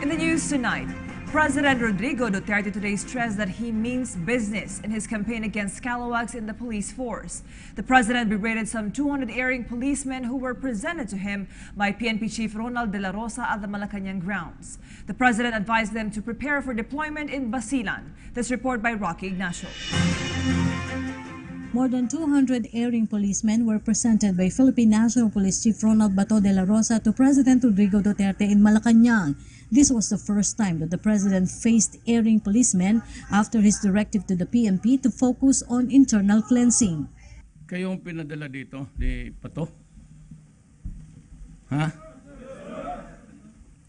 In the news tonight, President Rodrigo Duterte today stressed that he means business in his campaign against scalawags in the police force. The president berated some 200 erring policemen who were presented to him by PNP Chief Ronald De La Rosa at the Malacanang grounds. The president advised them to prepare for deployment in Basilan. This report by Rocky Ignacio. More than 200 erring policemen were presented by Philippine National Police Chief Ronald Bato de la Rosa to President Rodrigo Duterte in Malacanang. This was the first time that the president faced erring policemen after his directive to the PNP to focus on internal cleansing. Kayong pinadala dito, di Bato? Ha?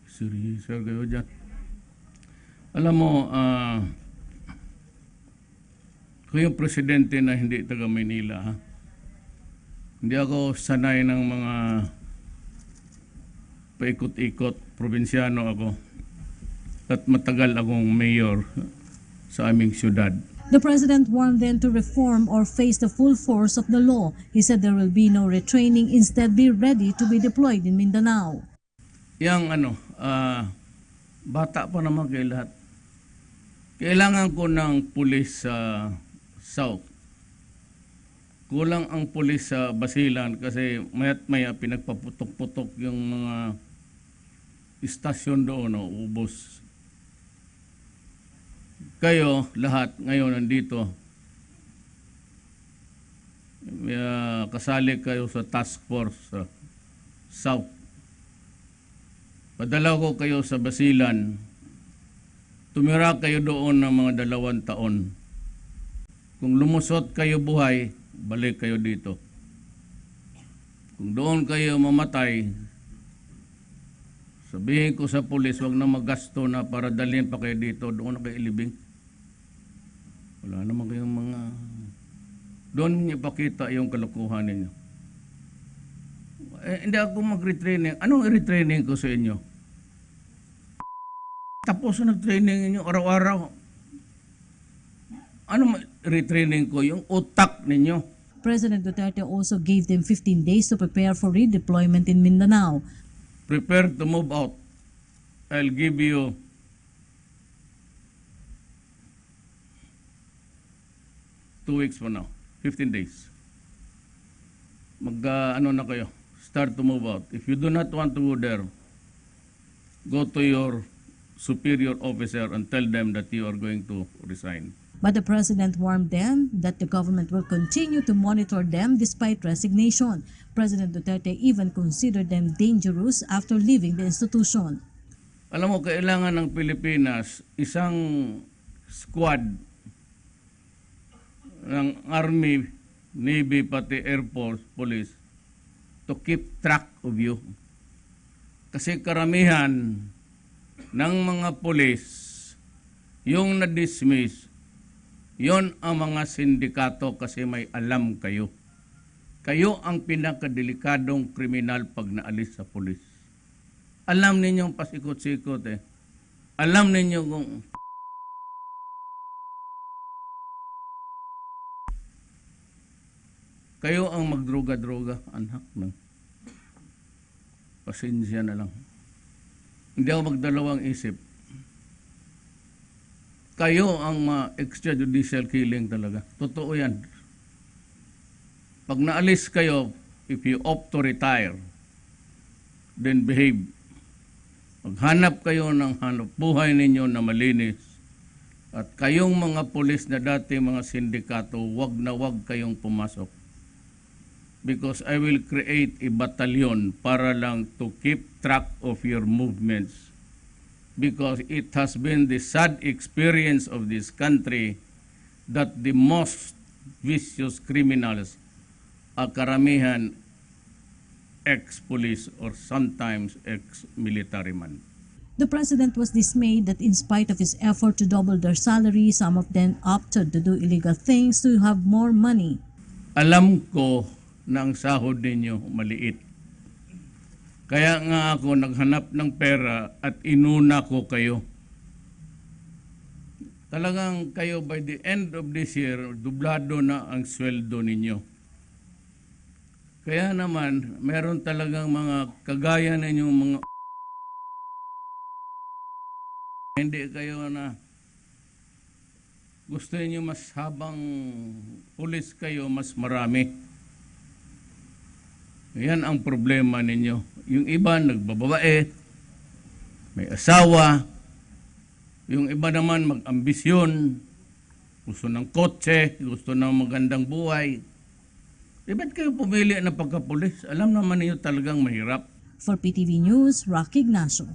Seryoso kayo dyan. Alam mo, kayong presidente na hindi taga Maynila, ha? Hindi ako sanay ng mga paikot-ikot, probinsyano ako, at matagal akong mayor sa aming syudad. The president warned them to reform or face the full force of the law. He said there will be no retraining, instead be ready to be deployed in Mindanao. Yang bata pa naman kayo lahat. Kailangan ko ng pulis sa South. Kulang ang pulis sa Basilan kasi maya't maya pinagpaputok-putok yung mga istasyon doon, ubos. Kayo lahat ngayon nandito, kasali kayo sa task force sa South. Padala ko kayo sa Basilan. Tumira kayo doon ng mga 2 taon. Kung lumusot kayo buhay, balik kayo dito. Kung doon kayo mamatay, sabihin ko sa pulis, wag na magasto na para dalhin pa kayo dito, doon na kayo ilibing. Wala naman kayong mga... Doon niyo ipakita yung kalokohan ninyo. Hindi ako mag-retraining. Anong retraining ko sa inyo? Tapos na nag-training ninyo araw-araw. Ano retraining ko? Yung utak ninyo. President Duterte also gave them 15 days to prepare for redeployment in Mindanao. Prepare to move out. I'll give you 2 weeks from now. 15 days. Ano na kayo? Start to move out. If you do not want to go there, go to your superior officer and tell them that you are going to resign. But the president warned them that the government will continue to monitor them despite resignation. President Duterte even considered them dangerous after leaving the institution. Alam mo, kailangan ng Pilipinas isang squad ng Army, Navy, pati Air Force, Police to keep track of you. Kasi karamihan ng mga police, yung na-dismiss, yon ang mga sindikato kasi may alam kayo. Kayo ang pinakadelikadong kriminal pag naalis sa pulis. Alam ninyong pasikot-sikot eh. Alam ninyo kung kayo ang magdroga-droga, anak ng pasensya na lang. Hindi ako magdalawang isip. Kayo ang extrajudicial killing talaga. Totoo yan. Pag naalis kayo, if you opt to retire, then behave. Maghanap kayo ng hanap buhay ninyo na malinis. At kayong mga pulis na dati mga sindikato, wag na wag kayong pumasok. Because I will create a battalion para lang to keep track of your movements. Because it has been the sad experience of this country that the most vicious criminals are karamihan ex-police or sometimes ex-military man. The president was dismayed that in spite of his effort to double their salary, some of them opted to do illegal things to have more money. Alam ko na ang sahod ninyo maliit. Kaya nga ako naghanap ng pera at inuna ko kayo. Talagang kayo by the end of this year, dublado na ang sweldo ninyo. Kaya naman, meron talagang mga kagaya ninyong mga Hindi kayo na gusto niyo mas habang pulis kayo, mas marami. Yan ang problema ninyo. Yung iba nagbababae, may asawa, yung iba naman mag-ambisyon, gusto ng kotse, gusto ng magandang buhay. Ba't kayo pumili na pagkapulis? Alam naman niyo talagang mahirap. For PTV News, Rocky Ignacio.